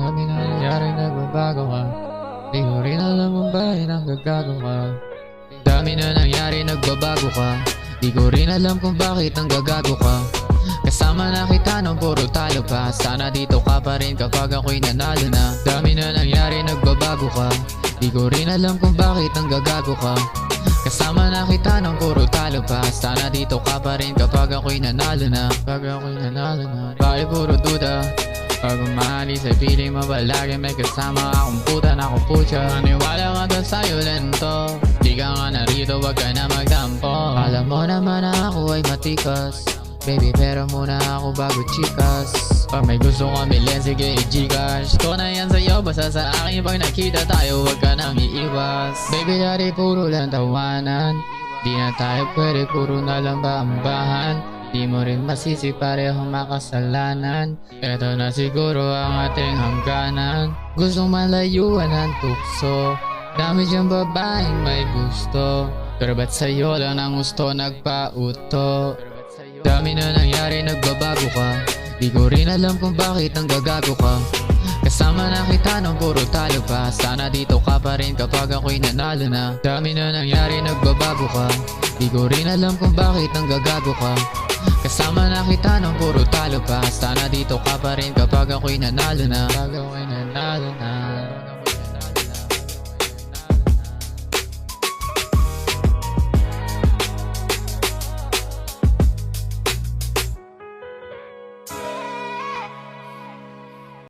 Dami na nangyari, nagbabago ka. Di ko rin alam kung bakit nanggagago ka. Dami na nangyari, nagbabago ka. Di ko rin alam kung bakit nanggagago ka. Kasama na kita nung puro talo pa. Sana dito ka pa rin kapag ako'y nanalo na. Dami na nangyari, nagbabago ka. Di ko rin alam kung bakit nanggagago ka. Kasama na kita nung puro talo pa. Sana dito ka pa rin kapag ako'y nanalo na. Kapag ako'y nanalo na. Bakit puro duda? Pag umalis ay piling mo ba lagi may kasama akong puta na akong putya. Maniwala ka doon sa'yo lento. Di ka nga narito, wag ka na magtampo. Alam mo naman na ako ay matikas. Baby, pero muna ako bago chikas. Pag may gusto kami len, sige i-gcash ko na yan sa'yo, basta sa akin pag nakita tayo, wag ka nang iiwas. Baby, dari puro lang tawanan. Di na tayo pwede, puro na lang baambahan. Di mo rin masisi, parehong makasalanan. Eto na siguro ang ating hangganan. Gustong malayuan ang tukso. Dami diyang babaeng may gusto. Pero ba't sa'yo lang ang gusto nagpauto? Dami na nangyari, nagbabago ka. Di ko rin alam kung bakit nanggagago ka. Kasama na kita nung puro talo pa. Sana dito ka pa rin kapag ako'y nanalo na. Dami na nangyari, nagbabago ka. Di ko rin alam kung bakit nanggagago ka. Kasama na kita nung puro talo pa. Sana dito ka pa rin kapag ako'y nanalo na. Kapag ako'y nanalo na.